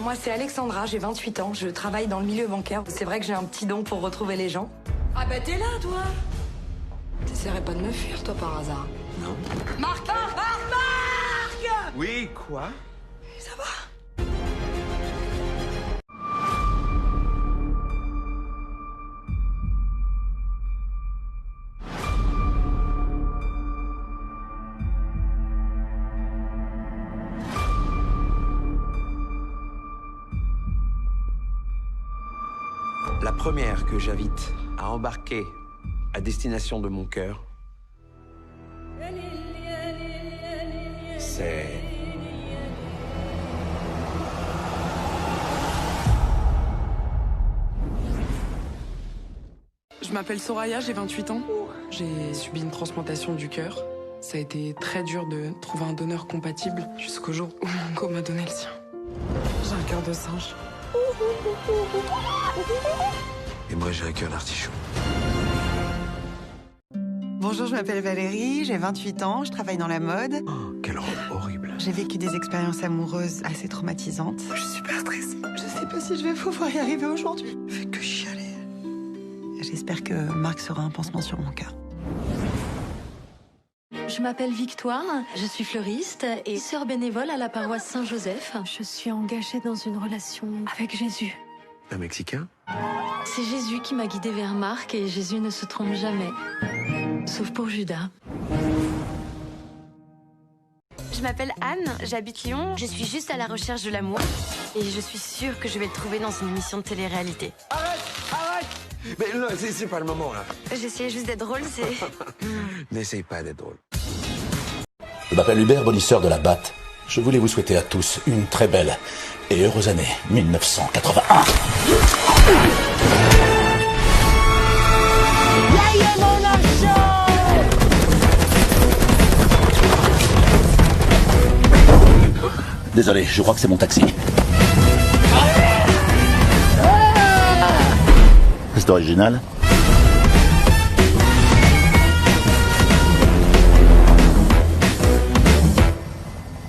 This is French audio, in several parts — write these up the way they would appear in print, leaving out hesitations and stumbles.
Moi, c'est Alexandra, j'ai 28 ans, je travaille dans le milieu bancaire. C'est vrai que j'ai un petit don pour retrouver les gens. Ah bah t'es là, toi. T'essaierais pas de me fuir, toi, par hasard? Non. Marc! Oui, quoi? Ça va? La première que j'invite à embarquer à destination de mon cœur, c'est... Je m'appelle Soraya, j'ai 28 ans. J'ai subi une transplantation du cœur. Ça a été très dur de trouver un donneur compatible jusqu'au jour où mon co m'a donné le sien. J'ai un cœur de singe. Et moi, j'ai un cœur d'artichaut. Bonjour, je m'appelle Valérie, j'ai 28 ans, je travaille dans la mode. Oh, quelle robe horrible. J'ai vécu des expériences amoureuses assez traumatisantes. Je suis super stressée. Je sais pas si je vais pouvoir y arriver aujourd'hui. Je fais que chialer. J'espère que Marc sera un pansement sur mon cœur. Je m'appelle Victoire, je suis fleuriste et sœur bénévole à la paroisse Saint-Joseph. Je suis engagée dans une relation avec Jésus. Un Mexicain? C'est Jésus qui m'a guidée vers Marc et Jésus ne se trompe jamais. Sauf pour Judas. Je m'appelle Anne, j'habite Lyon, je suis juste à la recherche de l'amour. Et je suis sûre que je vais le trouver dans une émission de télé-réalité. Arrête! Mais non, c'est pas le moment, là. J'essayais juste d'être drôle, c'est... N'essaye pas d'être drôle. Je m'appelle Hubert, bonisseur de la Batte. Je voulais vous souhaiter à tous une très belle et heureuse année 1981. Désolé, je crois que c'est mon taxi. C'est original.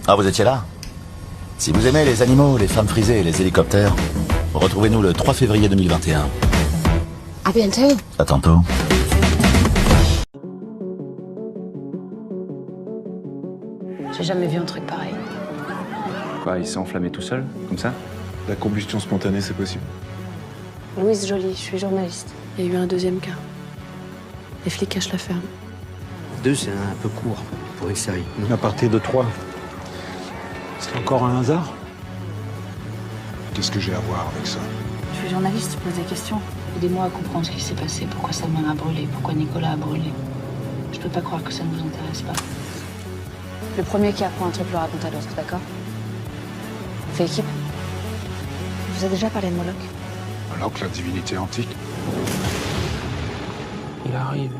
Ah, vous étiez là? Si vous aimez les animaux, les femmes frisées et les hélicoptères, retrouvez-nous le 3 février 2021. À bientôt. À tantôt. J'ai jamais vu un truc pareil. Quoi, il s'est enflammé tout seul, comme ça? La combustion spontanée, c'est possible. Louise Joly, je suis journaliste. Il y a eu un deuxième cas. Les flics cachent la ferme. 2, c'est un peu court pour une série. À partir de 3. C'est encore un hasard? Qu'est-ce que j'ai à voir avec ça? Je suis journaliste, je pose des questions. Aidez-moi à comprendre ce qui s'est passé, pourquoi sa main a brûlé, pourquoi Nicolas a brûlé. Je peux pas croire que ça ne vous intéresse pas. Le premier qui apprend un truc le raconte à l'autre, d'accord? On fait équipe. Vous avez déjà parlé de Moloch? Alors que la divinité antique. Il arrive.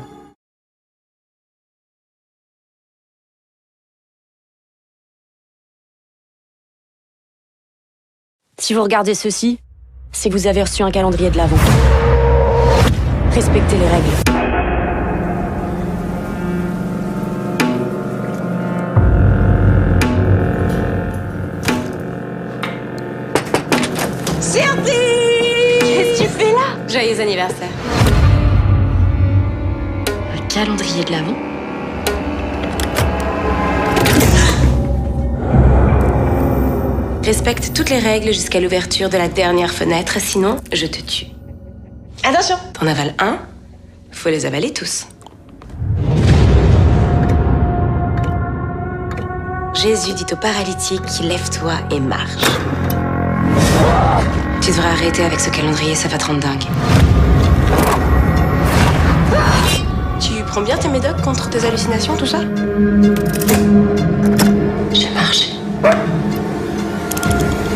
Si vous regardez ceci, c'est que vous avez reçu un calendrier de l'Avent. Respectez les règles. Surprise! Qu'est-ce que tu fais là? Joyeux anniversaire. Un calendrier de l'Avent? Respecte toutes les règles jusqu'à l'ouverture de la dernière fenêtre, sinon je te tue. Attention! T'en avales un, faut les avaler tous. Jésus dit au paralytique, lève-toi et marche. Tu devrais arrêter avec ce calendrier, ça va te rendre dingue. Tu prends bien tes médocs contre tes hallucinations, tout ça? Je marche.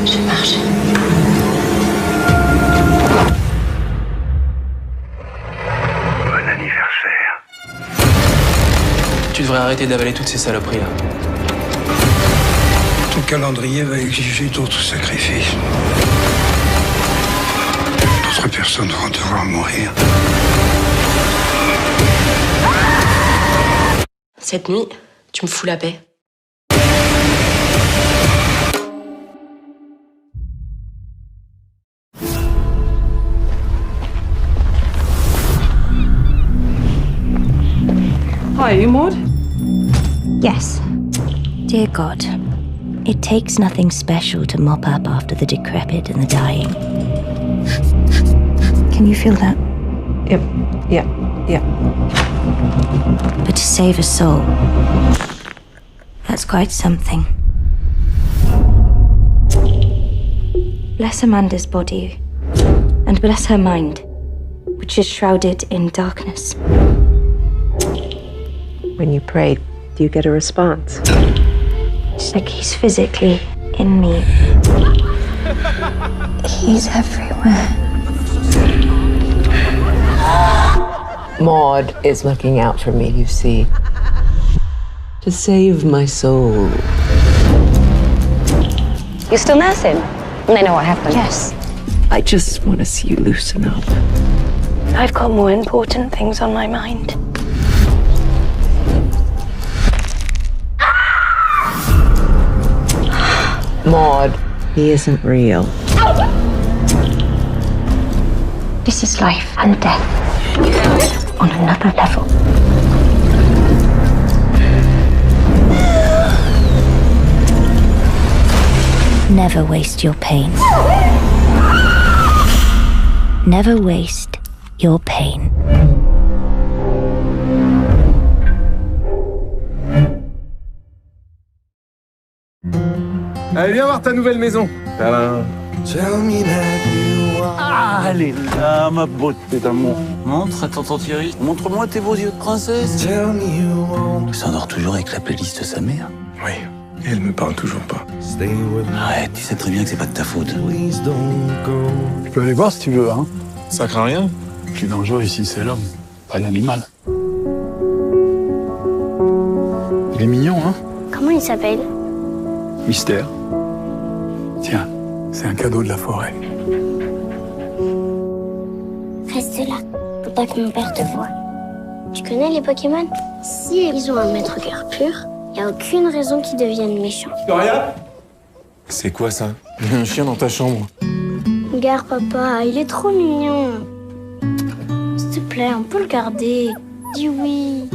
Je marche. Bon anniversaire. Tu devrais arrêter d'avaler toutes ces saloperies là. Ton calendrier va exiger d'autres sacrifices. D'autres personnes vont devoir mourir. Cette nuit, tu me fous la paix. are you, Maud? Yes. Dear God, it takes nothing special to mop up after the decrepit and the dying. Can you feel that? Yep. Yeah. Yeah. But to save a soul, that's quite something. Bless Amanda's body, and bless her mind, which is shrouded in darkness. When you pray, do you get a response? It's like he's physically in me. He's everywhere. Maud is looking out for me, you see. To save my soul. You're still nursing? They know what happened. Yes. I just want to see you loosen up. I've got more important things on my mind. Maud, he isn't real. This is life and death on another level. Never waste your pain. Never waste your pain. Allez, viens voir ta nouvelle maison. Ah, elle est là, ma beauté d'amour. Montre à tonton Thierry. Montre-moi tes beaux yeux de princesse. Il s'endort toujours avec la playlist de sa mère. Oui, et elle me parle toujours pas. Arrête, tu sais très bien que c'est pas de ta faute. Tu peux aller voir si tu veux, hein. Ça craint rien. Le plus dangereux ici, c'est l'homme, pas l'animal. Il est mignon, hein. Comment il s'appelle? Mystère. Tiens, c'est un cadeau de la forêt. Reste là, faut pas que mon père te voie. Tu connais les Pokémon? Si ils ont un maître cœur pur, y a aucune raison qu'ils deviennent méchants. Victoria? C'est quoi ça? Il y a un chien dans ta chambre. Regarde papa, il est trop mignon. S'il te plaît, on peut le garder. Dis oui.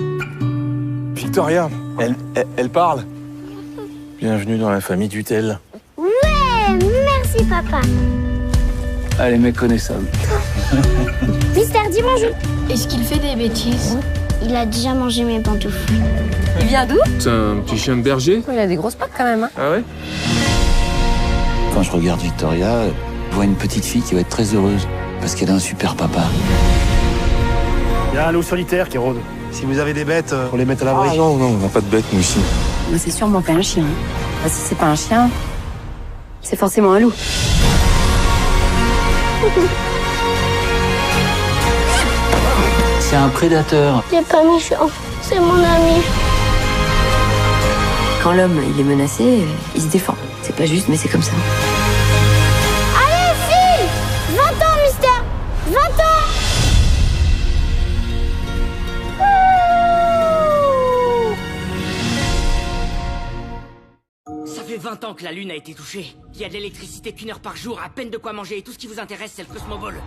Victoria, elle parle. Bienvenue dans la famille Dutel. Ouais, merci papa. Elle est méconnaissable. Mystère, dis bonjour. Est-ce qu'il fait des bêtises? Il a déjà mangé mes pantoufles. Il vient d'où? C'est un petit chien de berger? Il a des grosses pattes quand même. Hein. Ah ouais? Quand je regarde Victoria, je vois une petite fille qui va être très heureuse parce qu'elle a un super papa. Il y a un loup solitaire qui rôde. Si vous avez des bêtes, on les met à l'abri. Ah non, on n'a pas de bête, nous, ici. Mais c'est sûrement pas un chien. Enfin, si c'est pas un chien, c'est forcément un loup. C'est un prédateur. Il est pas méchant, c'est mon ami. Quand l'homme il est menacé, il se défend. C'est pas juste, mais c'est comme ça. Allez, file 20 ans, Mystère 20 ans. Ça fait 20 ans que la Lune a été touchée. Il y a de l'électricité qu'1 heure par jour, à peine de quoi manger. Et tout ce qui vous intéresse, c'est le Cosmoball.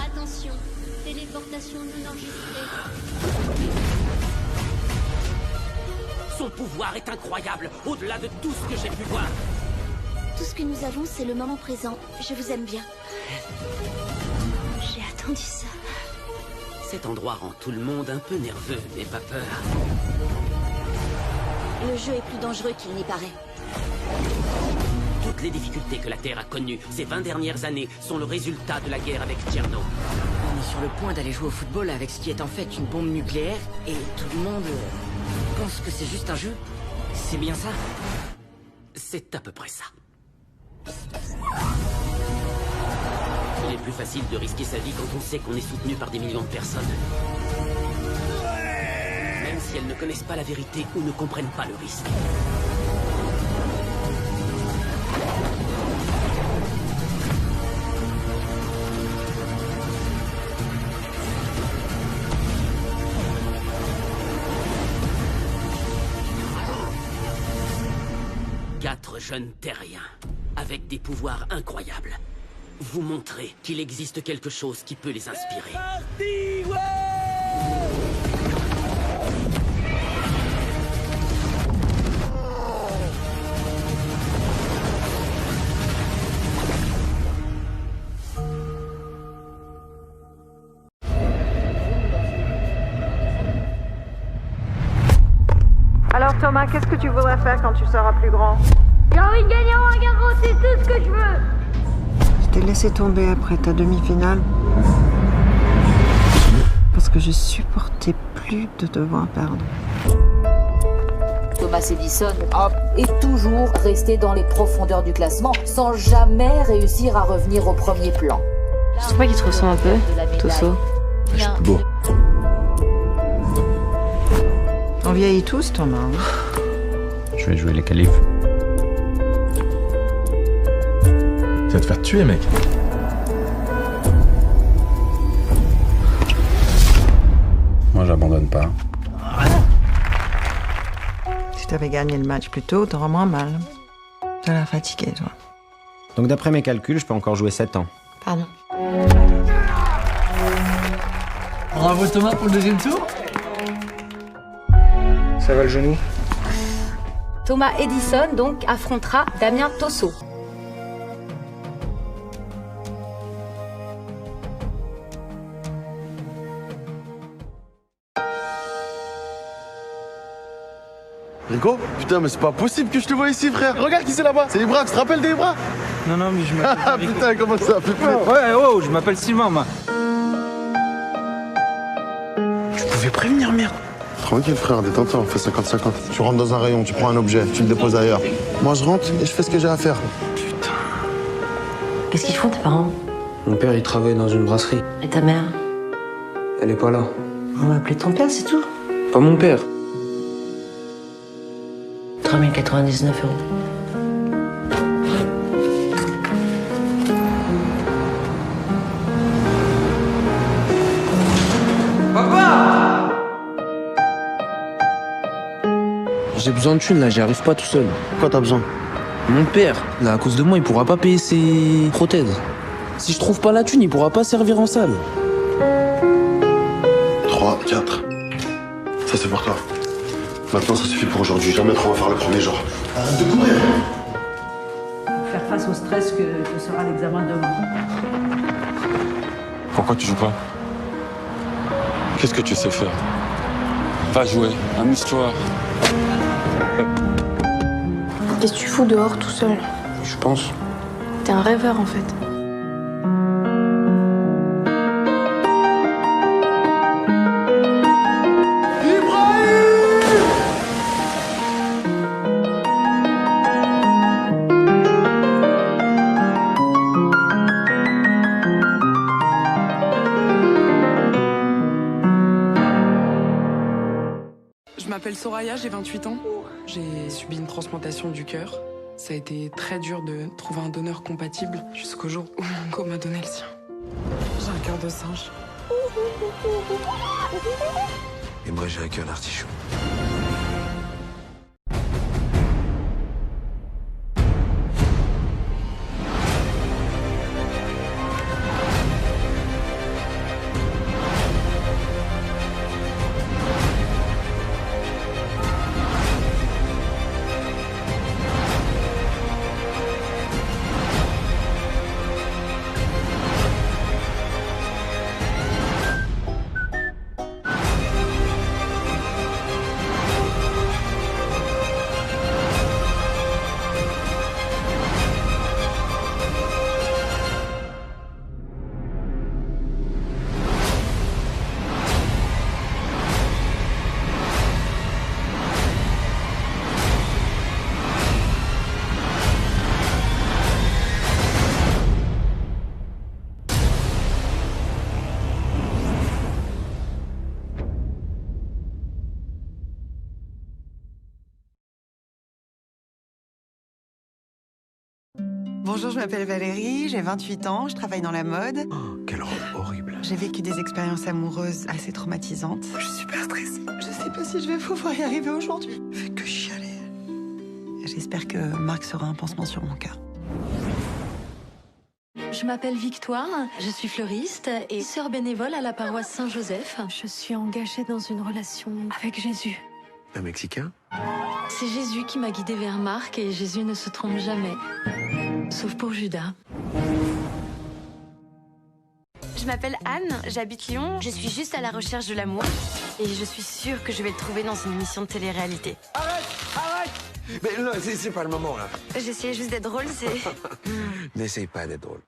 Attention, téléportation non enregistrée. Son pouvoir est incroyable, au-delà de tout ce que j'ai pu voir. Tout ce que nous avons, c'est le moment présent. Je vous aime bien. J'ai attendu ça. Cet endroit rend tout le monde un peu nerveux, n'aie pas peur. Le jeu est plus dangereux qu'il n'y paraît. Toutes les difficultés que la Terre a connues ces 20 dernières années sont le résultat de la guerre avec Tcherno. On est sur le point d'aller jouer au football avec ce qui est en fait une bombe nucléaire et tout le monde pense que c'est juste un jeu. C'est bien ça? C'est à peu près ça. Il est plus facile de risquer sa vie quand on sait qu'on est soutenu par des millions de personnes. Même si elles ne connaissent pas la vérité ou ne comprennent pas le risque. jeune terrien, avec des pouvoirs incroyables. Vous montrez qu'il existe quelque chose qui peut les inspirer. Alors Thomas, qu'est-ce que tu voudrais faire quand tu seras plus grand? J'ai envie de gagner un garrot, c'est tout ce que je veux. Je t'ai laissé tomber après ta demi-finale. Parce que je supportais plus de devoir perdre. Thomas Edison est toujours resté dans les profondeurs du classement sans jamais réussir à revenir au premier plan. Je trouve pas qu'il te ressemble un peu, Tosso. Je suis plus beau. On vieillit tous, Thomas. Je vais jouer les qualifs. Tu vas te faire tuer, mec. Moi, j'abandonne pas. Si t'avais gagné le match plus tôt, t'auras moins mal. T'as l'air fatigué, toi. Donc d'après mes calculs, je peux encore jouer 7 ans. Pardon. Bravo Thomas pour le deuxième tour. Ça va le genou? Thomas Edison donc affrontera Damien Tosso. Rico? Putain, mais c'est pas possible que je te vois ici, frère. Regarde qui c'est là-bas. C'est Ibra, tu te rappelles d'Ibra? Non, mais je m'appelle. Ah putain, comment ça fait peur? Ouais, oh, je m'appelle Sylvain, moi. Tu pouvais prévenir, merde. Tranquille, frère, détends-toi, on fait 50-50. Tu rentres dans un rayon, tu prends un objet, tu le déposes ailleurs. Moi, je rentre et je fais ce que j'ai à faire. Qu'est-ce qu'ils font, tes parents? Mon père, il travaille dans une brasserie. Et ta mère? Elle est pas là. On va appeler ton père, c'est tout. Pas mon père. 3099 €. J'ai besoin de thunes, là, j'y arrive pas tout seul. Quoi, t'as besoin? Mon père, là, à cause de moi, il pourra pas payer ses prothèses. Si je trouve pas la thune, il pourra pas servir en salle. 3, 4. Ça, c'est pour toi. Maintenant, ça suffit pour aujourd'hui. Jamais trop on va faire le premier jour. Arrête de courir! Pour faire face au stress que sera l'examen demain. Pourquoi tu joues pas? Qu'est-ce que tu sais faire? Va jouer, amuse-toi. Qu'est-ce que tu fous dehors tout seul? Je pense. T'es un rêveur en fait. Je m'appelle Soraya, j'ai 28 ans. J'ai subi une transplantation du cœur. Ça a été très dur de trouver un donneur compatible jusqu'au jour où mon co m'a donné le sien. J'ai un cœur de singe. Et moi, j'ai un cœur d'artichaut. Bonjour, je m'appelle Valérie, j'ai 28 ans, je travaille dans la mode. Oh, quelle robe horrible. J'ai vécu des expériences amoureuses assez traumatisantes. Je suis super stressée. Je sais pas si je vais pouvoir y arriver aujourd'hui. Je fais que chialer. J'espère que Marc sera un pansement sur mon cœur. Je m'appelle Victoire, je suis fleuriste et sœur bénévole à la paroisse Saint-Joseph. Je suis engagée dans une relation avec Jésus. Un Mexicain? C'est Jésus qui m'a guidée vers Marc et Jésus ne se trompe jamais. Sauf pour Judas. Je m'appelle Anne, j'habite Lyon, je suis juste à la recherche de l'amour. Et je suis sûre que je vais le trouver dans une émission de télé-réalité. Arrête! Mais non, c'est pas le moment, là. J'essayais juste d'être drôle, c'est... N'essaye pas d'être drôle.